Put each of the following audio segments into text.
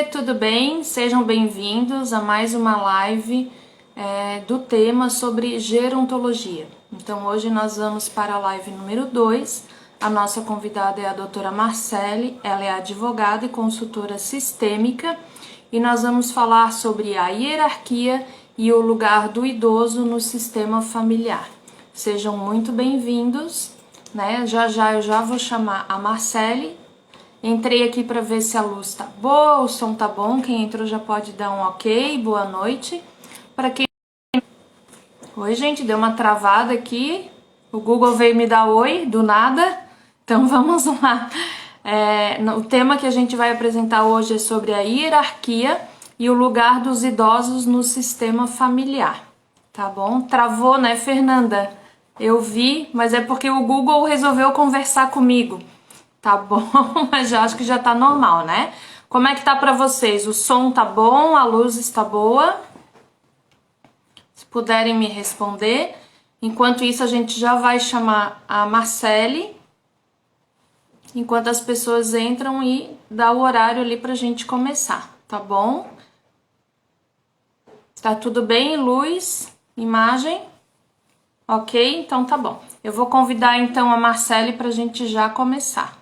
Tudo bem? Sejam bem-vindos a mais uma live do tema sobre gerontologia. Então, hoje nós vamos para a live número 2. A nossa convidada é a doutora Marcele, ela é advogada e consultora sistêmica e nós vamos falar sobre a hierarquia e o lugar do idoso no sistema familiar. Sejam muito bem-vindos, né? Já eu já vou chamar a Marcele. Entrei aqui para ver se a luz tá boa, o som tá bom. Quem entrou já pode dar um ok, boa noite. Para quem... Oi, gente, deu uma travada aqui. O Google veio me dar oi, do nada. Então vamos lá. O tema que a gente vai apresentar hoje é sobre a hierarquia e o lugar dos idosos no sistema familiar. Tá bom? Travou, né, Fernanda? Eu vi, mas é porque o Google resolveu conversar comigo. Tá bom, mas já acho que já tá normal, né? Como é que tá pra vocês? O som tá bom? A luz está boa? Se puderem me responder. Enquanto isso, a gente já vai chamar a Marcele. Enquanto as pessoas entram e dá o horário ali pra gente começar, tá bom? Tá tudo bem? Luz? Imagem? Ok? Então tá bom. Eu vou convidar então a Marcele pra gente já começar.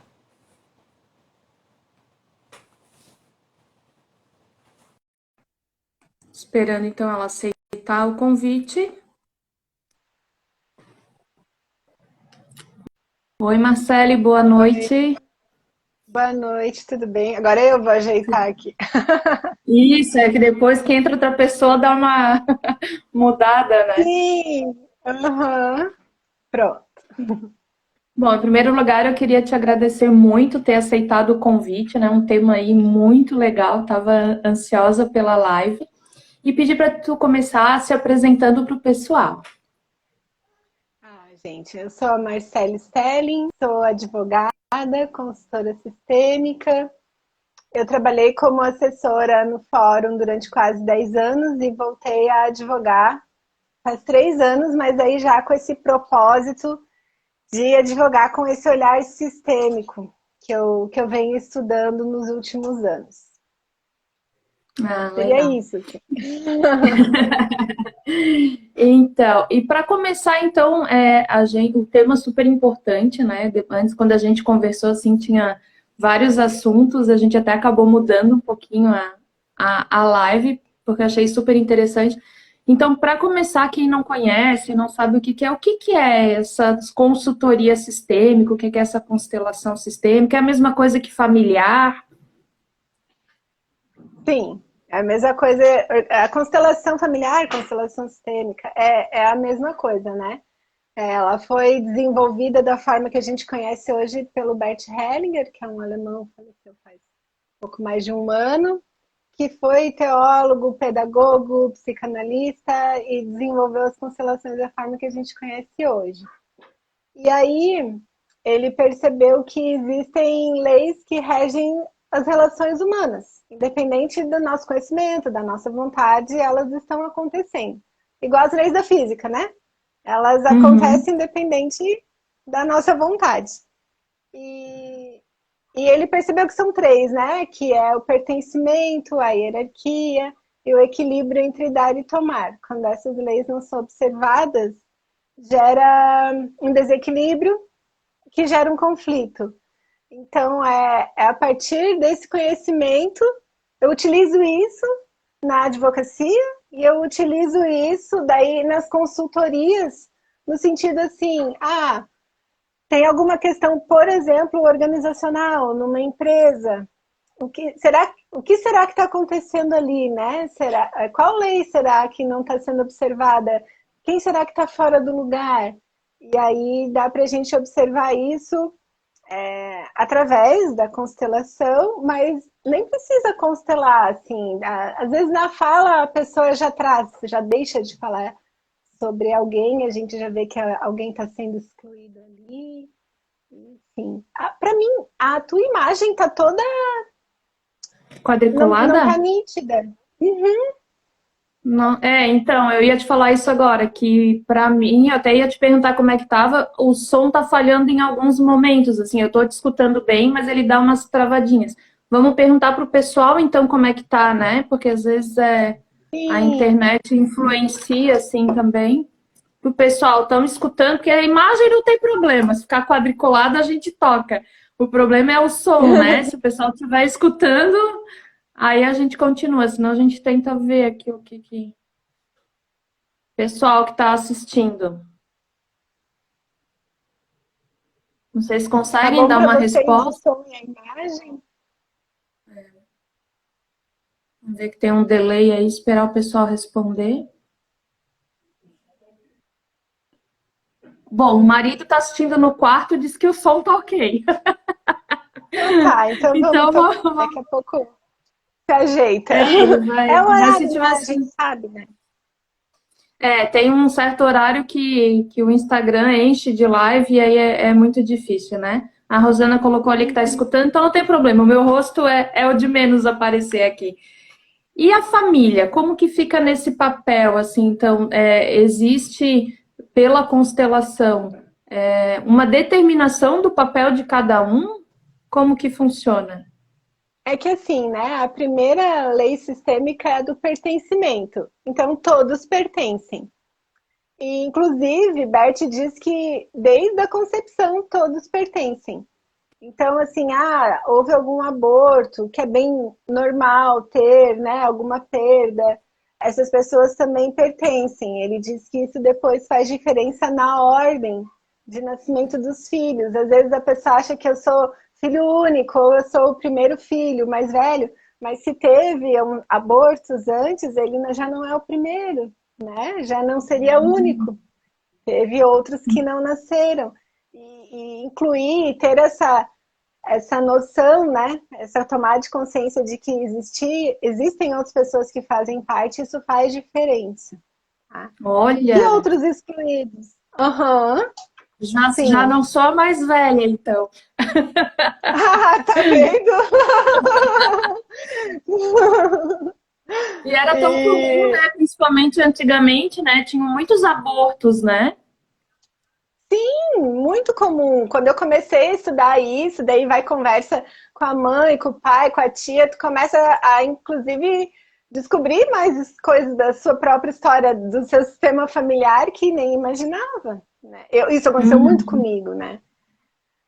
Esperando então ela aceitar o convite. Oi, Marcele, boa Oi, noite. boa noite, tudo bem? Agora eu vou ajeitar aqui. Isso, é que depois que entra outra pessoa dá uma mudada, né? Sim, aham, pronto. Bom, em primeiro lugar, eu queria te agradecer muito ter aceitado o convite, né? Um tema aí muito legal, estava ansiosa pela live. E pedir para tu começar se apresentando para o pessoal. Gente, eu sou a Marcele Stelling, sou advogada, consultora sistêmica. Eu trabalhei como assessora no fórum durante quase 10 anos e voltei a advogar faz 3 anos, mas aí já com esse propósito de advogar com esse olhar sistêmico que eu venho estudando nos últimos anos. Ah, Seria legal. isso, assim. Então, e para começar, então, um tema super importante, né? Antes, quando a gente conversou, assim, tinha vários assuntos, a gente até acabou mudando um pouquinho a live, porque eu achei super interessante. Então, para começar, quem não conhece, não sabe o que que é essa consultoria sistêmica, o que que é essa constelação sistêmica? É a mesma coisa que familiar? Sim, é a mesma coisa. A constelação familiar, constelação sistêmica, é a mesma coisa, né? Ela foi desenvolvida da forma que a gente conhece hoje pelo Bert Hellinger, que é um alemão, faleceu faz pouco mais de um ano, que foi teólogo, pedagogo, psicanalista e desenvolveu as constelações da forma que a gente conhece hoje. E aí ele percebeu que existem leis que regem as relações humanas, independente do nosso conhecimento, da nossa vontade, elas estão acontecendo. Igual as leis da física, né? Elas Uhum. acontecem independente da nossa vontade. E, e ele percebeu que são três, né? Que é o pertencimento, a hierarquia e o equilíbrio entre dar e tomar. Quando essas leis não são observadas, gera um desequilíbrio que gera um conflito. Então, é a partir desse conhecimento, eu utilizo isso na advocacia e eu utilizo isso daí nas consultorias, no sentido assim, tem alguma questão, por exemplo, organizacional numa empresa. O que será que está acontecendo ali, né? Qual lei será que não está sendo observada? Quem será que está fora do lugar? E aí dá para a gente observar isso através da constelação, mas nem precisa constelar, assim. Às vezes na fala a pessoa já traz, já deixa de falar sobre alguém, a gente já vê que alguém está sendo excluído ali. Enfim, para mim, a tua imagem tá toda, não Quadriculada? tá nítida. Uhum. Não, então, eu ia te falar isso agora, que pra mim, eu até ia te perguntar como é que tava, o som tá falhando em alguns momentos, assim, eu tô te escutando bem, mas ele dá umas travadinhas. Vamos perguntar para o pessoal, então, como é que tá, né? Porque às vezes a Sim. internet influencia, assim, também. O pessoal, estão escutando, porque a imagem não tem problema. Se ficar quadriculado, a gente toca. O problema é o som, né? Se o pessoal estiver escutando, aí a gente continua. Senão a gente tenta ver aqui o que... Pessoal que está assistindo. Não sei se Tá conseguem bom dar para uma vocês o resposta. som e a imagem? Vamos ver que tem um delay aí, esperar o pessoal responder. Bom, o marido está assistindo no quarto e diz que o som tá ok. Então tá, então vamos Então, tocar. Daqui a pouco se ajeita. ele vai, É o mas se horário, né? A tivesse. gente sabe, né? Tem um certo horário que o Instagram enche de live e aí é muito difícil, né? A Rosana colocou ali que está escutando, então não tem problema. O meu rosto é o de menos aparecer aqui. E a família, como que fica nesse papel, assim? Então, existe, pela constelação, uma determinação do papel de cada um? Como que funciona? É que assim, né? A primeira lei sistêmica é a do pertencimento. Então todos pertencem. E, inclusive, Bert diz que desde a concepção todos pertencem. Então, assim, houve algum aborto, que é bem normal ter, né, alguma perda. Essas pessoas também pertencem. Ele diz que isso depois faz diferença na ordem de nascimento dos filhos. Às vezes a pessoa acha que eu sou filho único, ou eu sou o primeiro filho, mais velho, mas se teve abortos antes, ele já não é o primeiro, né? Já não seria único. Teve outros que não nasceram. E incluir, ter essa noção, né? Essa tomada de consciência de que existem outras pessoas que fazem parte, isso faz diferença. Tá? E Olha, outros excluídos? Aham, já sim. não sou a mais velha, então. Ah, tá vendo? E era tão comum, E, né? Principalmente antigamente, né? Tinham muitos abortos, né? muito comum. Quando eu comecei a estudar isso, daí vai conversa com a mãe, com o pai, com a tia, tu começa a, inclusive, descobrir mais coisas da sua própria história, do seu sistema familiar que nem imaginava. Né? Isso aconteceu muito Uhum. comigo, né?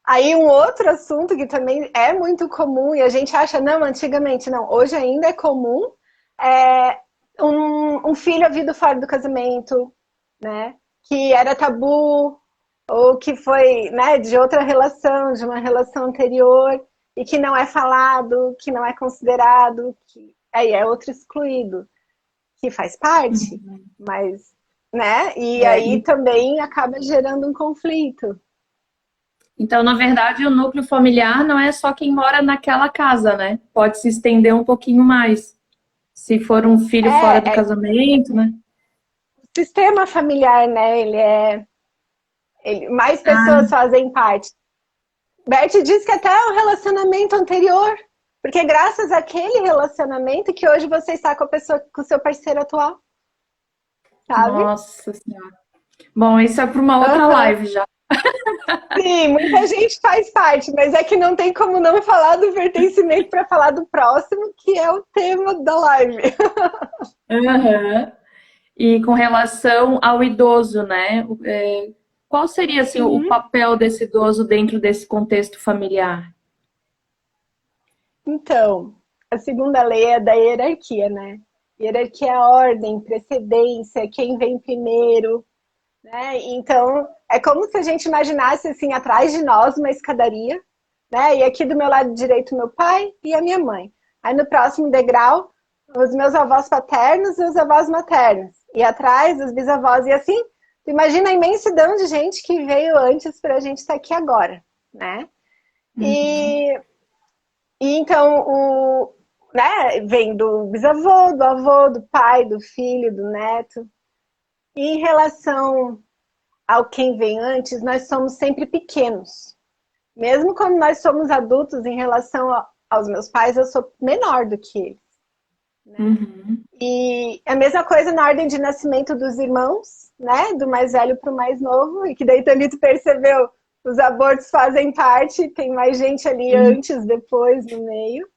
Aí um outro assunto que também é muito comum e a gente acha, não, antigamente não, hoje ainda é comum, é um filho havido fora do casamento, né? Que era tabu, ou que foi, né, de outra relação, de uma relação anterior, e que não é falado, que não é considerado, que aí é outro excluído, que faz parte, mas, né, e É, aí também acaba gerando um conflito. então, na verdade, o núcleo familiar não é só quem mora naquela casa, né? Pode se estender um pouquinho mais. Se for um filho fora do É casamento, né? o sistema familiar, né, mais pessoas Ah, fazem parte. Bert diz que até o relacionamento anterior, porque graças àquele relacionamento que hoje você está com a pessoa, com o seu parceiro atual, sabe? nossa Senhora. Bom, isso é para uma outra Uhum. live já. Sim, muita gente faz parte, mas é que não tem como não falar do pertencimento para falar do próximo, que é o tema da live. Aham. E com relação ao idoso, né? Qual seria assim, o Uhum. papel desse idoso dentro desse contexto familiar? Então, a segunda lei é da hierarquia, né? Hierarquia é ordem, precedência, quem vem primeiro, né? Então, é como se a gente imaginasse assim atrás de nós uma escadaria, né? E aqui do meu lado direito meu pai e a minha mãe. Aí no próximo degrau, os meus avós paternos e os avós maternos. E atrás os bisavós e assim, imagina a imensidão de gente que veio antes para a gente estar aqui agora, né? Uhum. E, e então né, vem do bisavô, do avô, do pai, do filho, do neto. E em relação ao quem vem antes, nós somos sempre pequenos. Mesmo quando nós somos adultos, em relação aos meus pais, eu sou menor do que eles, né? Uhum. E a mesma coisa na ordem de nascimento dos irmãos, né? Do mais velho para o mais novo, e que daí também tu percebeu, os abortos fazem parte, tem mais gente ali Sim. antes, depois, no meio.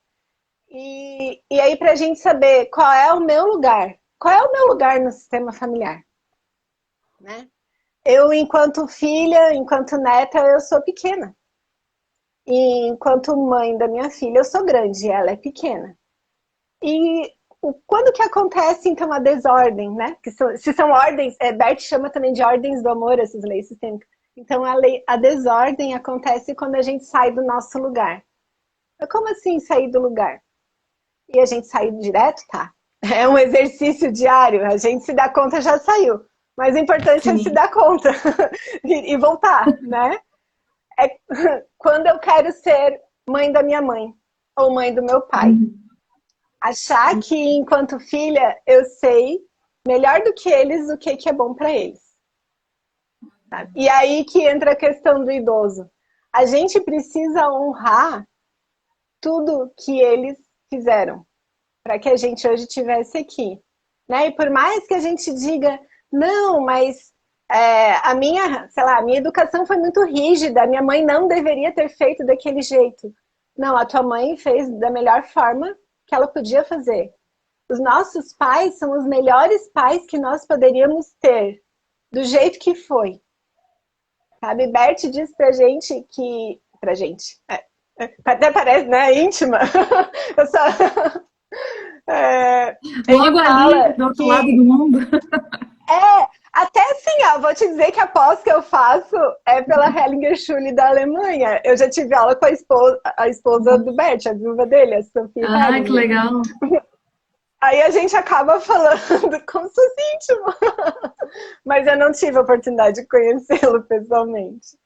E aí, para a gente saber qual é o meu lugar, qual é o meu lugar no sistema familiar, né? Eu, enquanto filha, enquanto neta, eu sou pequena. E enquanto mãe da minha filha, eu sou grande, ela é pequena. E quando que acontece, então, a desordem, né? Se são ordens, Bert chama também de ordens do amor, essas leis sistêmicas. Então, a desordem acontece quando a gente sai do nosso lugar. Mas como assim sair do lugar? E a gente sair direto, tá? É um exercício diário, a gente se dá conta, já saiu. Mas o importante é se dar conta e voltar, né? É quando eu quero ser mãe da minha mãe ou mãe do meu pai. Achar que, enquanto filha, eu sei melhor do que eles o que é bom para eles. Sabe? E aí que entra a questão do idoso. A gente precisa honrar tudo que eles fizeram para que a gente hoje estivesse aqui. Né? E por mais que a gente diga, não, mas a minha educação foi muito rígida, a minha mãe não deveria ter feito daquele jeito. Não, a tua mãe fez da melhor forma que ela podia fazer. Os nossos pais são os melhores pais que nós poderíamos ter, do jeito que foi. Sabe, Bert diz pra gente que... Pra gente... até parece, né, íntima. Eu só... Logo ali, do outro lado do mundo. Até assim, ó, vou te dizer que a pós que eu faço é pela Hellinger Schule da Alemanha. Eu já tive aula com a esposa do Bert, a viúva dele, a Sophie Hellinger. Que legal. Aí a gente acaba falando como se fosse íntimo. Mas eu não tive a oportunidade de conhecê-lo pessoalmente.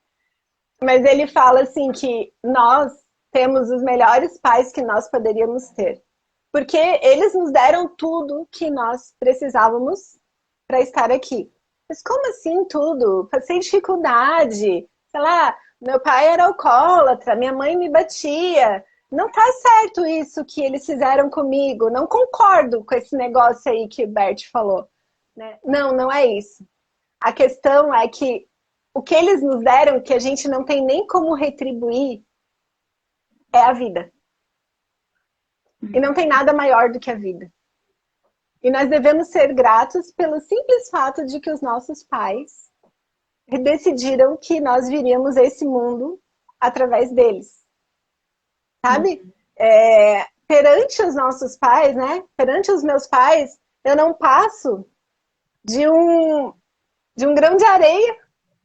Mas ele fala assim que nós temos os melhores pais que nós poderíamos ter. Porque eles nos deram tudo que nós precisávamos para estar aqui. Mas como assim tudo? Passei dificuldade. Sei lá, meu pai era alcoólatra, minha mãe me batia. Não tá certo isso que eles fizeram comigo. Não concordo com esse negócio aí que o Bert falou. Né? Não, não é isso. A questão é que o que eles nos deram, que a gente não tem nem como retribuir, é a vida. E não tem nada maior do que a vida. E nós devemos ser gratos pelo simples fato de que os nossos pais decidiram que nós viríamos a esse mundo através deles. Sabe? Perante os nossos pais, né? Perante os meus pais, eu não passo de um grão de areia,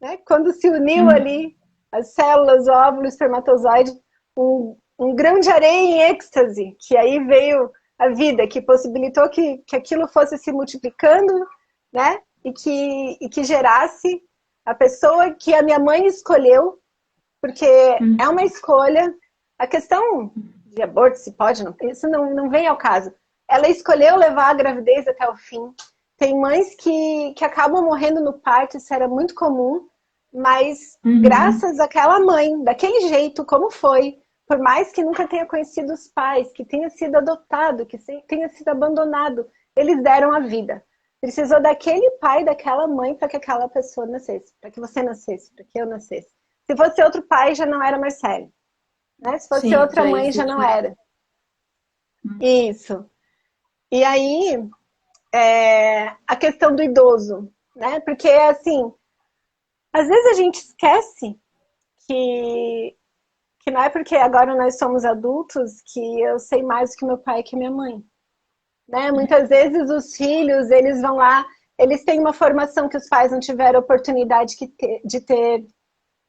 né? Quando se uniu ali as células, o óvulo, o espermatozoide, um grão de areia em êxtase, que aí veio a vida, que possibilitou que aquilo fosse se multiplicando, né? E que gerasse a pessoa que a minha mãe escolheu, porque é uma escolha. A questão de aborto, se pode, não, isso não vem ao caso. Ela escolheu levar a gravidez até o fim. Tem mães que acabam morrendo no parto, isso era muito comum, mas graças àquela mãe, daquele jeito, como foi, por mais que nunca tenha conhecido os pais, que tenha sido adotado, que tenha sido abandonado, eles deram a vida. Precisou daquele pai, daquela mãe, para que aquela pessoa nascesse, para que você nascesse, para que eu nascesse. Se fosse outro pai, já não era Marcele. Né? Se fosse outra mãe, já não era. Isso. E aí, a questão do idoso, né? Porque, assim, às vezes a gente esquece que não é porque agora nós somos adultos que eu sei mais do que meu pai e que minha mãe. Né? Muitas vezes os filhos, eles vão lá, eles têm uma formação que os pais não tiveram oportunidade de ter,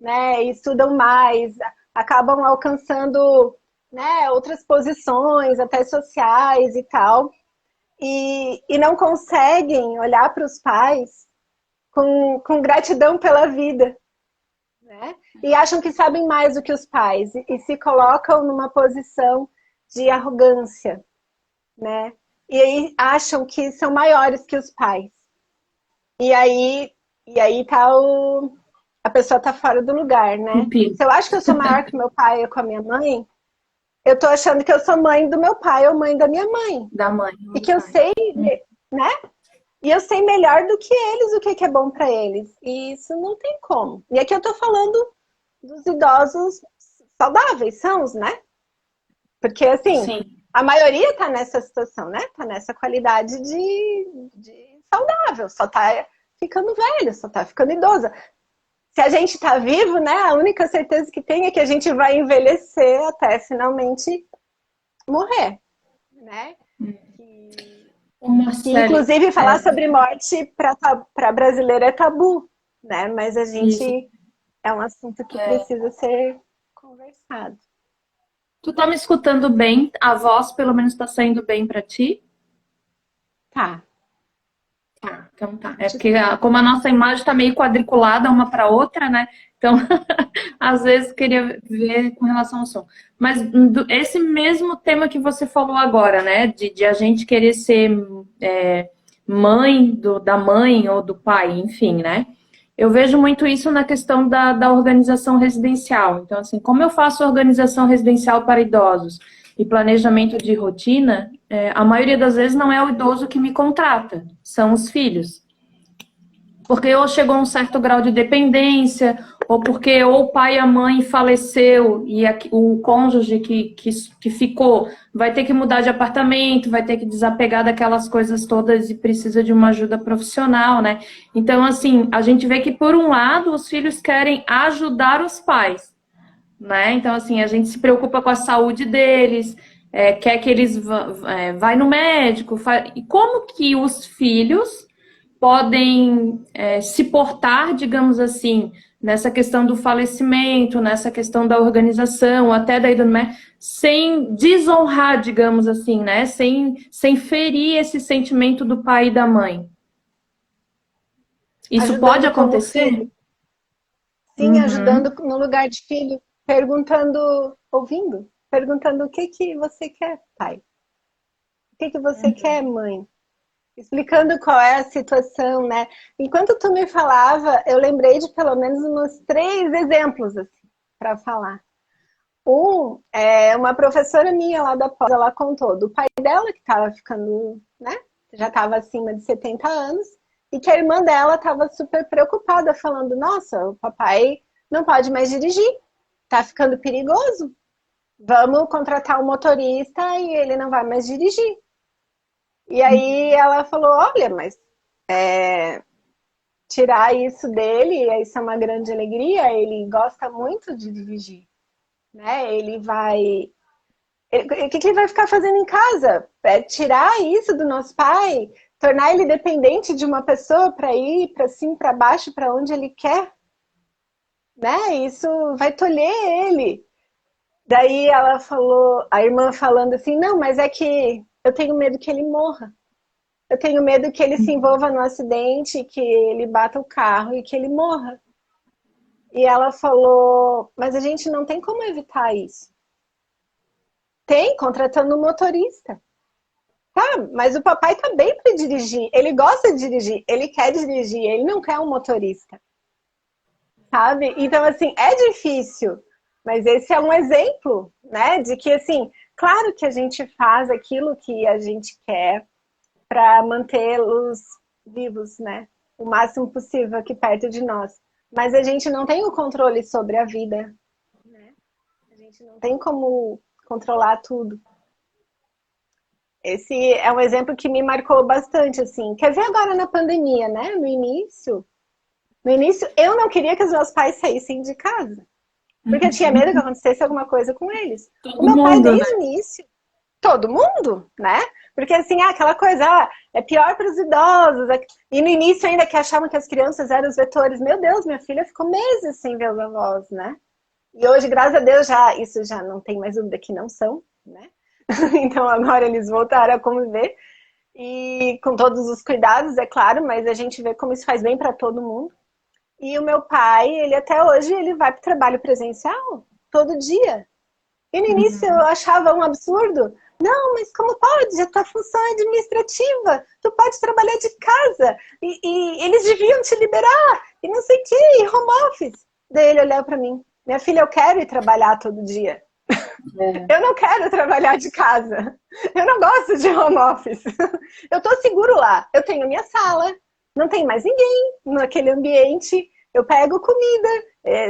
né? E estudam mais, acabam alcançando, né, outras posições, até sociais e tal, e não conseguem olhar para os pais com gratidão pela vida. Né? E acham que sabem mais do que os pais e se colocam numa posição de arrogância, né? E aí acham que são maiores que os pais. E aí tá a pessoa tá fora do lugar, né? Se eu acho que eu sou maior que meu pai ou com a minha mãe, eu tô achando que eu sou mãe do meu pai ou mãe da minha mãe. Da mãe. E que eu sei, né? E eu sei melhor do que eles o que é bom para eles. E isso não tem como. E aqui eu tô falando dos idosos saudáveis, são os, né? Porque, assim, A maioria está nessa situação, né? Está nessa qualidade de saudável, só está ficando velho, só está ficando idosa. Se a gente está vivo, né? A única certeza que tem é que a gente vai envelhecer até finalmente morrer, né? Que Marcele, inclusive falar sobre morte para brasileiro é tabu, né? Mas a isso. gente é um assunto que precisa ser conversado. Tu tá me escutando bem? A voz, pelo menos, tá saindo bem pra ti? Tá. Tá, então tá. É porque como a nossa imagem tá meio quadriculada uma para outra, né? Então, às vezes queria ver com relação ao som. Mas esse mesmo tema que você falou agora, né? De a gente querer ser mãe da mãe ou do pai, enfim, né? Eu vejo muito isso na questão da organização residencial. Então, assim, como eu faço organização residencial para idosos e planejamento de rotina, a maioria das vezes não é o idoso que me contrata, são os filhos. Porque ou chegou a um certo grau de dependência, ou porque ou o pai e a mãe faleceu e o cônjuge que ficou vai ter que mudar de apartamento, vai ter que desapegar daquelas coisas todas e precisa de uma ajuda profissional, né? Então, assim, a gente vê que, por um lado, os filhos querem ajudar os pais, né? Então, assim, a gente se preocupa com a saúde deles, quer que eles vá no médico. E como que os filhos podem se portar, digamos assim, nessa questão do falecimento, nessa questão da organização, até da ida no médico, sem desonrar, digamos assim, né? Sem ferir esse sentimento do pai e da mãe. Isso pode Ajudando como acontecer? filho. Sim, Uhum. ajudando no lugar de filho, perguntando, ouvindo, perguntando o que você quer, pai? O que você quer, mãe? Explicando qual é a situação, né? Enquanto tu me falava, eu lembrei de pelo menos uns 3 exemplos assim, para falar. Uma professora minha lá da pós, ela contou do pai dela que estava ficando, né? Já estava acima de 70 anos, e que a irmã dela estava super preocupada, falando: Nossa, o papai não pode mais dirigir, tá ficando perigoso. Vamos contratar um motorista e ele não vai mais dirigir. E aí ela falou: Olha, mas tirar isso dele, isso é uma grande alegria, ele gosta muito de dirigir, né? Ele vai. O que ele vai ficar fazendo em casa? É tirar isso do nosso pai, tornar ele dependente de uma pessoa para ir para cima, para baixo, para onde ele quer, né? Isso vai tolher ele. Daí ela falou, a irmã falando assim, não, mas é que eu tenho medo que ele morra. Eu tenho medo que ele se envolva no acidente, que ele bata o carro e que ele morra. E ela falou, mas a gente não tem como evitar isso. Tem, contratando um motorista. Tá, mas o papai tá bem para dirigir. Ele gosta de dirigir, ele quer dirigir, ele não quer um motorista. Sabe? Então, assim, é difícil. Mas esse é um exemplo, né? De que, assim, claro que a gente faz aquilo que a gente quer para mantê-los vivos, né? O máximo possível aqui perto de nós. Mas a gente não tem o controle sobre a vida, né? A gente não tem como controlar tudo. Esse é um exemplo que me marcou bastante, assim. Quer ver agora na pandemia, né? No início eu não queria que os meus pais saíssem de casa. Porque eu tinha medo que acontecesse alguma coisa com eles. O Todo meu pai, mundo, né? desde o início, todo mundo, né? Porque assim, aquela coisa, é pior para os idosos. E no início ainda que achavam que as crianças eram os vetores. Meu Deus, minha filha ficou meses sem ver os avós, né? E hoje, graças a Deus, isso já não tem mais dúvida que não são, né? Então agora eles voltaram a conviver. E com todos os cuidados, é claro, mas a gente vê como isso faz bem para todo mundo. E o meu pai, ele até hoje, ele vai para o trabalho presencial todo dia. E no início eu achava um absurdo. Não, mas como pode? A tua função é administrativa. Tu pode trabalhar de casa. E eles deviam te liberar. E não sei o quê. E home office. Daí ele olhou para mim. Minha filha, eu quero ir trabalhar todo dia. Eu não quero trabalhar de casa. Eu não gosto de home office. Eu tô seguro lá. Eu tenho minha sala. Não tem mais ninguém naquele ambiente. Eu pego comida,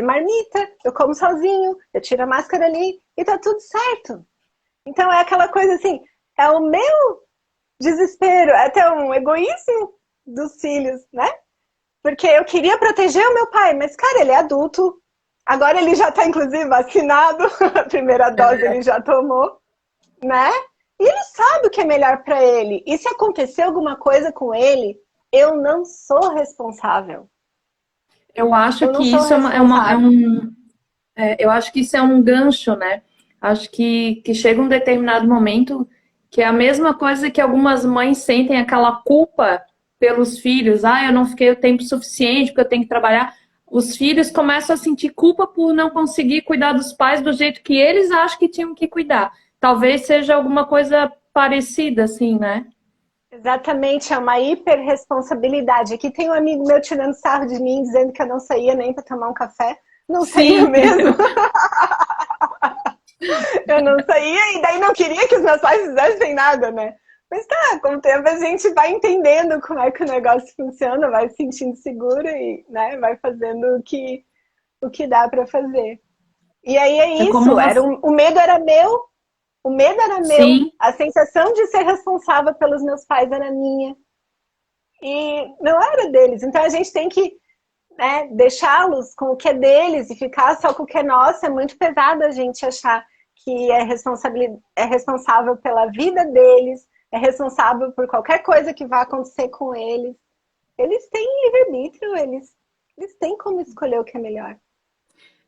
marmita, eu como sozinho, eu tiro a máscara ali e tá tudo certo. Então é aquela coisa assim, é o meu desespero, é até um egoísmo dos filhos, né? Porque eu queria proteger o meu pai, mas, cara, ele é adulto. Agora ele já está, inclusive, vacinado. A primeira dose ele já tomou, né? E ele sabe o que é melhor para ele. E se acontecer alguma coisa com ele, eu não sou responsável. Eu acho Eu não que sou isso responsável. eu acho que isso é um gancho, né? Acho que chega um determinado momento que é a mesma coisa que algumas mães sentem aquela culpa pelos filhos. Ah, eu não fiquei o tempo suficiente porque eu tenho que trabalhar. Os filhos começam a sentir culpa por não conseguir cuidar dos pais do jeito que eles acham que tinham que cuidar. Talvez seja alguma coisa parecida, assim, né? Exatamente, é uma hiperresponsabilidade. Aqui tem um amigo meu tirando sarro de mim, dizendo que eu não saía nem para tomar um café. Não saía Sim, mesmo. Eu não saía e daí não queria que os meus pais fizessem nada, né? Mas tá, com o tempo a gente vai entendendo como é que o negócio funciona, vai se sentindo segura e, né, vai fazendo o que dá para fazer. E aí é é como isso, você. o medo era meu, o medo era meu, Sim, a sensação de ser responsável pelos meus pais era minha e não era deles. Então a gente tem que, né, deixá-los com o que é deles e ficar só com o que é nosso. É muito pesado a gente achar que é responsável pela vida deles, é responsável por qualquer coisa que vá acontecer com eles. Eles têm livre-arbítrio, eles têm como escolher o que é melhor.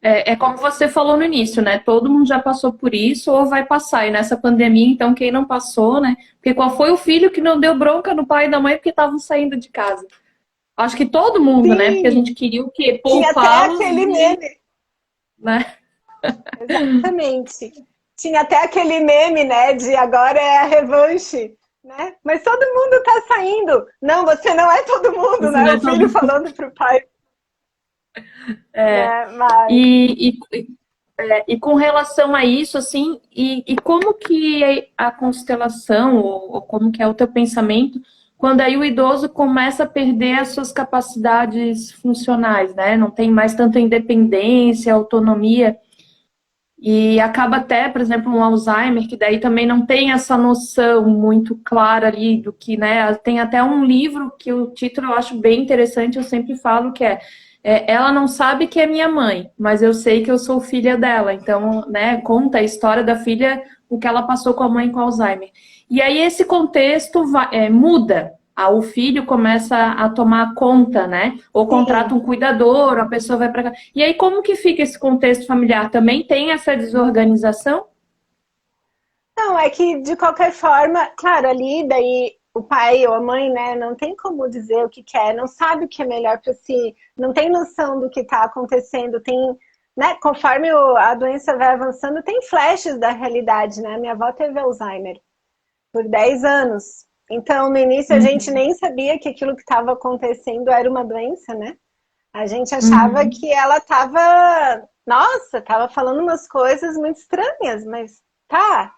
é como você falou no início, né? Todo mundo já passou por isso ou vai passar. E nessa pandemia, então, quem não passou, né? Porque qual foi o filho que não deu bronca no pai e na mãe porque estavam saindo de casa? Acho que todo mundo, né? Porque a Sim, gente queria o quê? tinha até Poupá-los aquele de, meme. né? Exatamente. Tinha até aquele meme, né, de agora é a revanche, né? Mas todo mundo tá saindo. Não, você não é todo mundo, Você né? não O é filho todo... falando pro pai, É. né? Mas E, e com relação a isso, assim, e como que é a constelação, ou como que é o teu pensamento, quando aí o idoso começa a perder as suas capacidades funcionais, né? Não tem mais tanta independência, autonomia, e acaba até, por exemplo, um Alzheimer, que daí também não tem essa noção muito clara ali do que, né? Tem até um livro que o título eu acho bem interessante, eu sempre falo que ela não sabe que é minha mãe, mas eu sei que eu sou filha dela. Então, né, conta a história da filha, o que ela passou com a mãe com Alzheimer. E aí esse contexto muda. O filho começa a tomar conta, né? Ou contrata sim. um cuidador, a pessoa vai para cá. E aí, como que fica esse contexto familiar? Também tem essa desorganização? Não, é que de qualquer forma, claro, ali daí o pai ou a mãe, né, não tem como dizer o que quer, não sabe o que é melhor para si, não tem noção do que está acontecendo, tem, né, conforme a doença vai avançando, tem flashes da realidade, né? Minha avó teve Alzheimer por 10 anos. Então, no início a gente Uhum, nem sabia que aquilo que estava acontecendo era uma doença, né? A gente achava uhum, que ela estava, nossa, estava falando umas coisas muito estranhas, mas tá,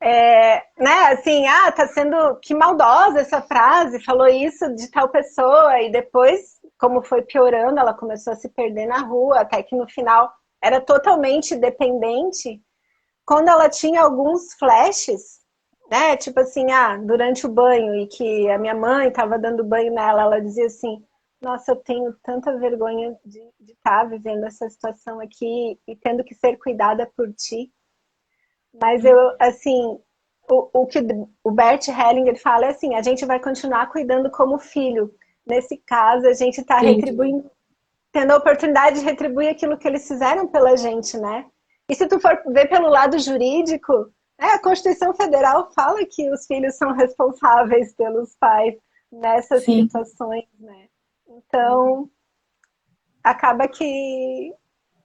né, assim, tá sendo, que maldosa essa frase, falou isso de tal pessoa, e depois, como foi piorando, ela começou a se perder na rua, até que no final era totalmente dependente. Quando ela tinha alguns flashes, né, tipo assim, durante o banho, e que a minha mãe estava dando banho nela, ela dizia assim, nossa, eu tenho tanta vergonha de estar vivendo essa situação aqui e tendo que ser cuidada por ti. Mas eu, assim, o que o Bert Hellinger fala é assim, a gente vai continuar cuidando como filho. Nesse caso, a gente está entendi. retribuindo, tendo a oportunidade de retribuir aquilo que eles fizeram pela gente, né? E se tu for ver pelo lado jurídico, a Constituição Federal fala que os filhos são responsáveis pelos pais nessas Sim. situações, né? Então, acaba que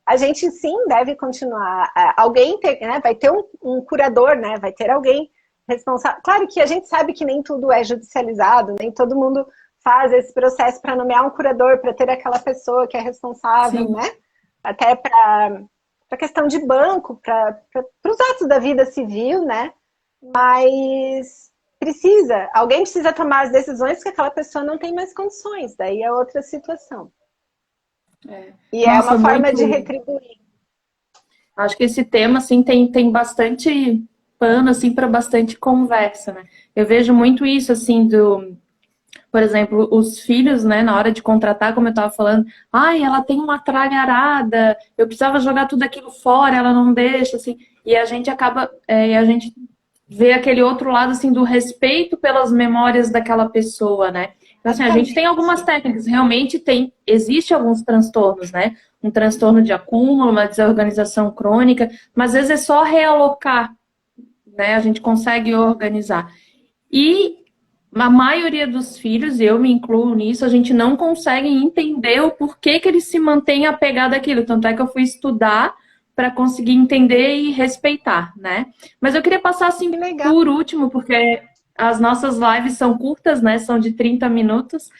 a gente sim deve continuar. Alguém ter, né, vai ter um curador, né? Vai ter alguém responsável. Claro que a gente sabe que nem tudo é judicializado, nem todo mundo faz esse processo para nomear um curador, para ter aquela pessoa que é responsável, Sim. né? Até para a questão de banco, para os atos da vida civil, né? Mas alguém precisa tomar as decisões que aquela pessoa não tem mais condições, daí é outra situação. E é uma Nossa, forma de muito. retribuir. Acho que esse tema, assim, tem bastante. pano, assim, para bastante conversa, né? Eu vejo muito isso, assim, por exemplo, os filhos, né, na hora de contratar, como eu estava falando, ai, ela tem uma tralha arada, eu precisava jogar tudo aquilo fora, ela não deixa, assim, e a gente acaba, a gente vê aquele outro lado, assim, do respeito pelas memórias daquela pessoa, né? Então, assim, a gente tem algumas técnicas, realmente existe alguns transtornos, né? Um transtorno de acúmulo, uma desorganização crônica, mas às vezes é só realocar, né? A gente consegue organizar. E a maioria dos filhos, eu me incluo nisso, a gente não consegue entender o porquê que eles se mantêm apegados àquilo. Tanto é que eu fui estudar para conseguir entender e respeitar, né? Mas eu queria passar assim por último, porque as nossas lives são curtas, né? São de 30 minutos.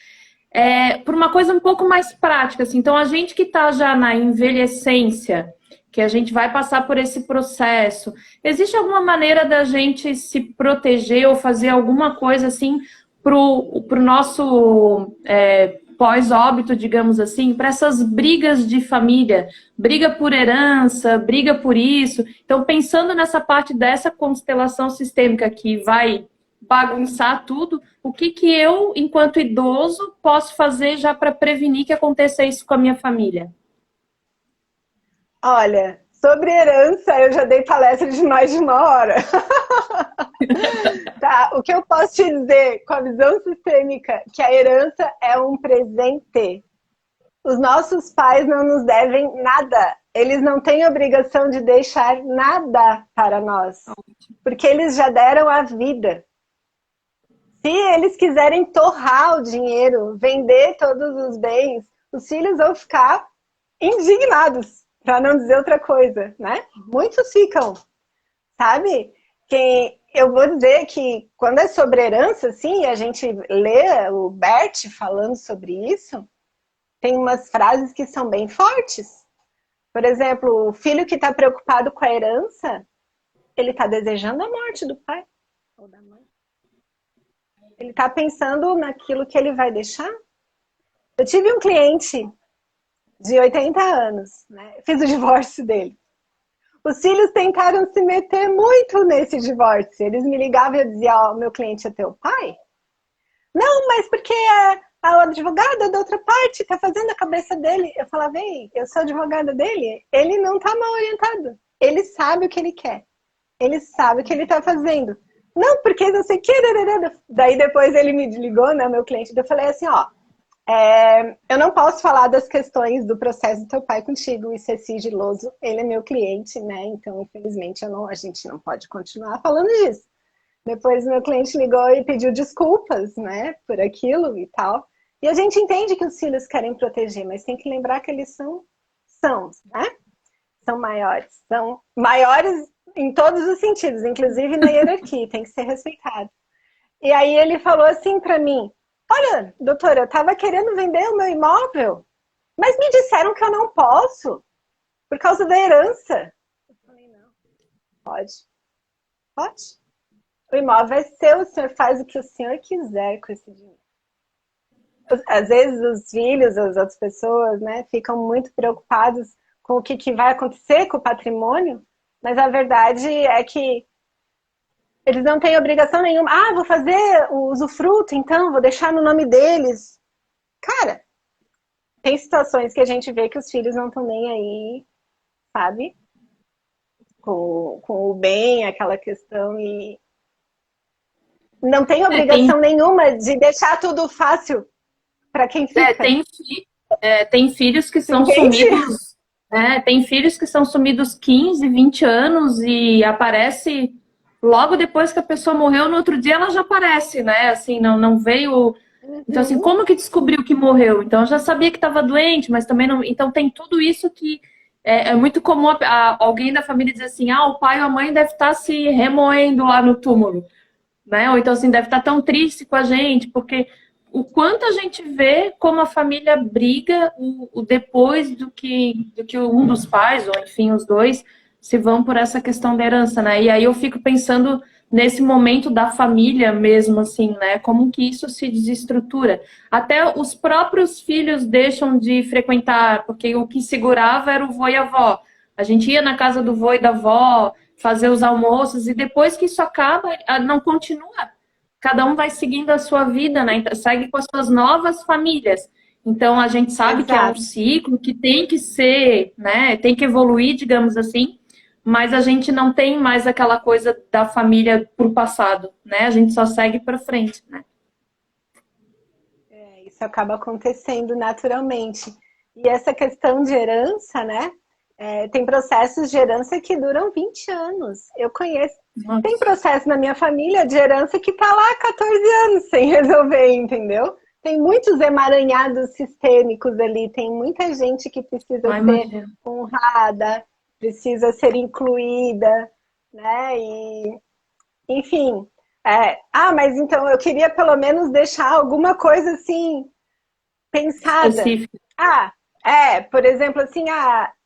Por uma coisa um pouco mais prática, assim. Então, a gente que está já na envelhecência, que a gente vai passar por esse processo, existe alguma maneira da gente se proteger ou fazer alguma coisa assim pro nosso pós-óbito, digamos assim, para essas brigas de família, briga por herança, briga por isso. Então, pensando nessa parte dessa constelação sistêmica que vai bagunçar tudo, o que eu, enquanto idoso, posso fazer já para prevenir que aconteça isso com a minha família? Olha, sobre herança, eu já dei palestra de mais de uma hora. Tá, o que eu posso te dizer com a visão sistêmica, que a herança é um presente. Os nossos pais não nos devem nada. Eles não têm obrigação de deixar nada para nós, porque eles já deram a vida. Se eles quiserem torrar o dinheiro, vender todos os bens, os filhos vão ficar indignados, para não dizer outra coisa, né? Muitos ficam, sabe? Eu vou dizer que quando é sobre herança, assim, a gente lê o Bert falando sobre isso, tem umas frases que são bem fortes. Por exemplo, o filho que está preocupado com a herança, ele está desejando a morte do pai ou da mãe. Ele está pensando naquilo que ele vai deixar. Eu tive um cliente de 80 anos, né? Fiz o divórcio dele. Os filhos tentaram se meter muito nesse divórcio. Eles me ligavam e diziam, ó, meu cliente é teu pai? Não, mas porque a advogada da outra parte está fazendo a cabeça dele. Eu falava, ei, eu sou advogada dele. Ele não está mal orientado. Ele sabe o que ele quer. Ele sabe o que ele está fazendo. Não, porque não sei o que. Daí depois ele me ligou, né, meu cliente. Eu falei assim, ó, eu não posso falar das questões do processo do teu pai contigo, isso é sigiloso. Ele é meu cliente, né? Então, infelizmente, a gente não pode continuar falando disso. Depois meu cliente ligou e pediu desculpas, né, por aquilo e tal. E a gente entende que os filhos querem proteger, mas tem que lembrar que eles são, né? São maiores em todos os sentidos, inclusive na hierarquia, tem que ser respeitado. E aí ele falou assim para mim, olha, doutora, eu estava querendo vender o meu imóvel, mas me disseram que eu não posso, por causa da herança. Eu falei, não, pode. O imóvel é seu, o senhor faz o que o senhor quiser com esse dinheiro. Às vezes os filhos, as outras pessoas, né, ficam muito preocupados com o que vai acontecer com o patrimônio, mas a verdade é que eles não têm obrigação nenhuma. Ah, vou fazer o usufruto, então, vou deixar no nome deles. Cara, tem situações que a gente vê que os filhos não estão nem aí, sabe? Com o bem, aquela questão, e não tem obrigação nenhuma de deixar tudo fácil para quem fica. Tem filhos que são sumidos. Tem filhos que são sumidos 15, 20 anos e aparece logo depois que a pessoa morreu, no outro dia ela já aparece, né? Assim, não veio. Então, assim, como que descobriu que morreu? Então, eu já sabia que estava doente, mas também não. Então, tem tudo isso que é muito comum alguém da família dizer assim: ah, o pai ou a mãe deve estar se remoendo lá no túmulo, né? Ou então, assim, deve estar tão triste com a gente, porque o quanto a gente vê como a família briga o depois do que um dos pais, ou enfim, os dois, se vão por essa questão da herança, né? E aí eu fico pensando nesse momento da família mesmo, assim, né? Como que isso se desestrutura. Até os próprios filhos deixam de frequentar, porque o que segurava era o vô e a avó. A gente ia na casa do vô e da avó, fazer os almoços, e depois que isso acaba, não continua. Cada um vai seguindo a sua vida, né? Então, segue com as suas novas famílias. Então, a gente sabe que é um Exato. ciclo que tem que ser, né? Tem que evoluir, digamos assim, mas a gente não tem mais aquela coisa da família pro passado, né? A gente só segue para frente, né? Isso acaba acontecendo naturalmente. E essa questão de herança, né? Tem processos de herança que duram 20 anos. Eu conheço. Tem Nossa. processo na minha família de herança que está lá há 14 anos sem resolver, entendeu? Tem muitos emaranhados sistêmicos ali, tem muita gente que precisa Ai, ser imagina. honrada, precisa ser incluída, né? E, enfim. Mas então eu queria pelo menos deixar alguma coisa assim pensada. Específico. Por exemplo, assim,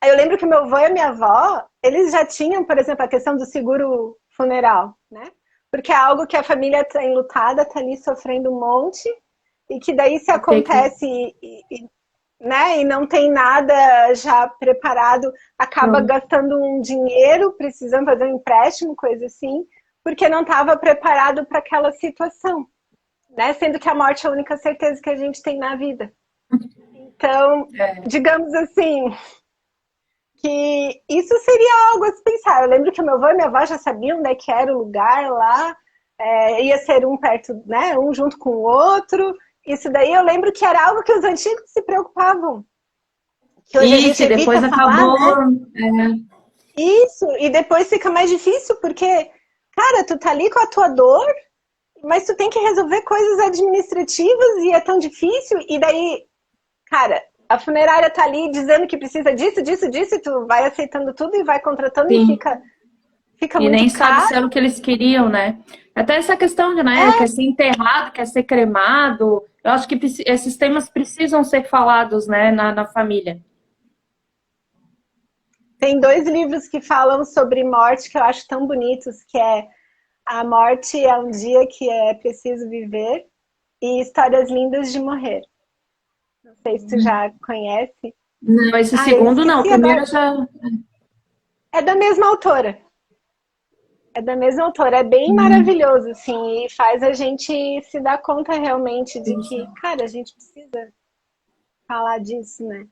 eu lembro que meu avô e a minha avó, eles já tinham, por exemplo, a questão do seguro funeral, né? Porque é algo que a família está enlutada, está ali sofrendo um monte, e que daí se Vai ter que... acontece né, e não tem nada já preparado, acaba Pronto. gastando um dinheiro, precisando fazer um empréstimo, coisa assim, porque não estava preparado para aquela situação, né? Sendo que a morte é a única certeza que a gente tem na vida. Então, É. digamos assim, que isso seria algo a se pensar. Eu lembro que meu avô e minha avó já sabiam onde é que era o lugar lá, ia ser um perto, né, um junto com o outro. Isso daí eu lembro que era algo que os antigos se preocupavam. Que hoje a gente Isso, e evita depois falar, acabou. né? Isso, e depois fica mais difícil, porque, cara, tu tá ali com a tua dor, mas tu tem que resolver coisas administrativas e é tão difícil, e daí, cara, a funerária tá ali dizendo que precisa disso, disso, disso, e tu vai aceitando tudo e vai contratando e Sim. fica E muito nem sabe se caro. era o que eles queriam, né? Até essa questão de, né, quer ser enterrado, quer ser cremado. Eu acho que esses temas precisam ser falados, né, na família. Tem 2 livros que falam sobre morte que eu acho tão bonitos, que é A Morte é um Dia que é Preciso Viver e Histórias Lindas de Morrer. Não sei se tu já conhece. Não, esse Eu segundo não. O esqueci primeiro agora. eu já. É da mesma autora. É da mesma autora. É bem maravilhoso, assim, e faz a gente se dar conta realmente de que, cara, a gente precisa falar disso, né?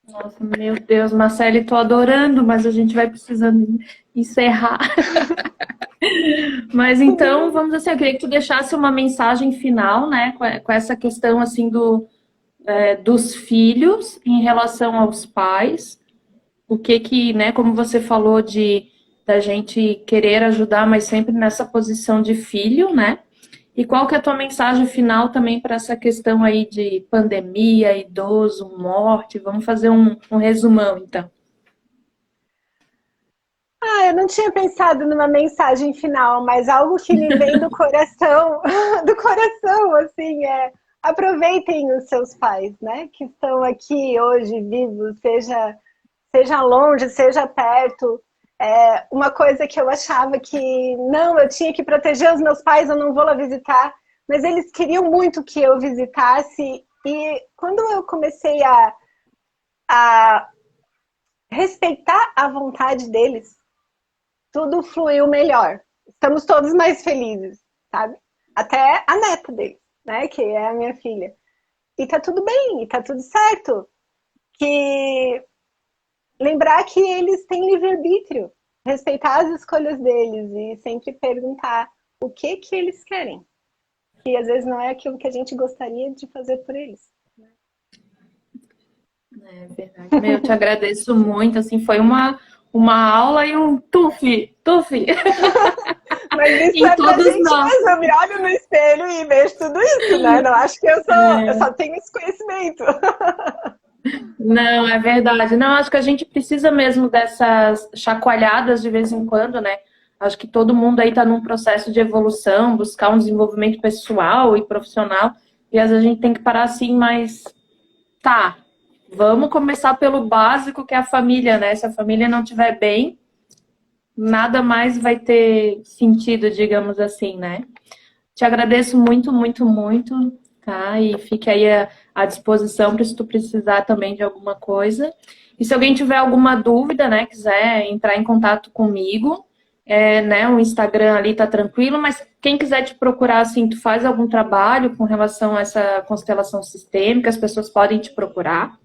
Nossa, meu Deus, Marcele, tô adorando, mas a gente vai precisando encerrar. Mas então, vamos assim, eu queria que tu deixasse uma mensagem final, né, com essa questão assim dos filhos em relação aos pais. O que, né, como você falou da gente querer ajudar, mas sempre nessa posição de filho, né? E qual que é a tua mensagem final também para essa questão aí de pandemia, idoso, morte? Vamos fazer um resumão, então. Eu não tinha pensado numa mensagem final, mas algo que me vem do coração, do coração, assim, aproveitem os seus pais, né? Que estão aqui hoje vivos, seja longe, seja perto. Uma coisa que eu achava que não, eu tinha que proteger os meus pais, eu não vou lá visitar, mas eles queriam muito que eu visitasse. E quando eu comecei a respeitar a vontade deles, tudo fluiu melhor. Estamos todos mais felizes, sabe? Até a neta deles, né? Que é a minha filha. E tá tudo bem, e tá tudo certo. Que lembrar que eles têm livre-arbítrio, respeitar as escolhas deles e sempre perguntar o que eles querem. Que às vezes não é aquilo que a gente gostaria de fazer por eles. É verdade. Meu, eu te agradeço muito, assim, foi uma aula e um tuf, Mas isso em é pra todos gente nós. mesmo. Eu me olho no espelho e vejo tudo isso, né? Não acho que eu só tenho esse conhecimento. Não, é verdade. Não, acho que a gente precisa mesmo dessas chacoalhadas de vez em quando, né? Acho que todo mundo aí está num processo de evolução, buscar um desenvolvimento pessoal e profissional, e às vezes a gente tem que parar assim, mas tá, vamos começar pelo básico que é a família, né? Se a família não estiver bem, nada mais vai ter sentido, digamos assim, né? Te agradeço muito, muito, muito, tá? E fique aí à disposição para se tu precisar também de alguma coisa. E se alguém tiver alguma dúvida, né, quiser entrar em contato comigo, né, o Instagram ali tá tranquilo, mas quem quiser te procurar, assim, tu faz algum trabalho com relação a essa constelação sistêmica, as pessoas podem te procurar?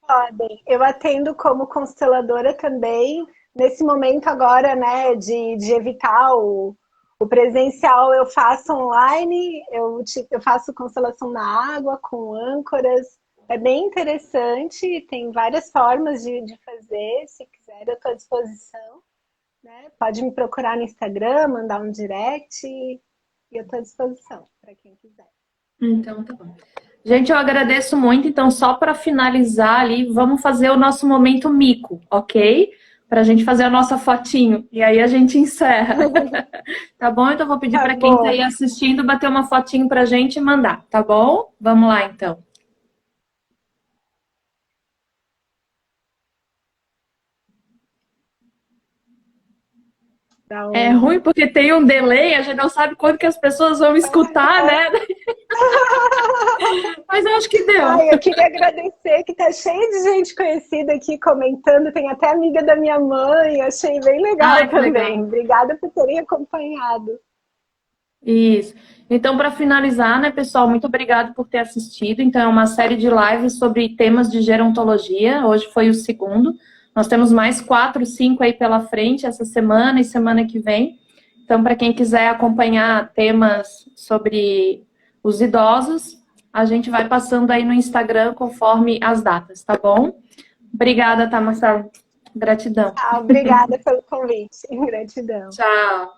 Podem. Eu atendo como consteladora também. Nesse momento agora, né, de evitar o presencial, eu faço online, eu faço constelação na água, com âncoras. É bem interessante, tem várias formas de fazer. Se quiser, eu estou à disposição. Né? Pode me procurar no Instagram, mandar um direct, e eu estou à disposição para quem quiser. Então, tá bom. Gente, eu agradeço muito. Então, só para finalizar ali, vamos fazer o nosso momento mico, ok? Para a gente fazer a nossa fotinho. E aí a gente encerra. Tá bom? Então, vou pedir Tá para quem está bom. aí assistindo bater uma fotinho para a gente e mandar, tá bom? Vamos lá, então. É ruim porque tem um delay, a gente não sabe quando que as pessoas vão escutar, né? Mas eu acho que deu. Ai, eu queria agradecer que tá cheio de gente conhecida aqui comentando, tem até amiga da minha mãe, achei bem legal Ai, que também. legal. Obrigada por terem acompanhado. Isso. Então, para finalizar, né, pessoal, muito obrigado por ter assistido. Então, é uma série de lives sobre temas de gerontologia. Hoje foi o segundo. Nós temos mais 4, 5 aí pela frente essa semana e semana que vem. Então, para quem quiser acompanhar temas sobre os idosos, a gente vai passando aí no Instagram conforme as datas, tá bom? Obrigada, tá, Marcelo? Gratidão. Ah, obrigada pelo convite. Gratidão. Tchau.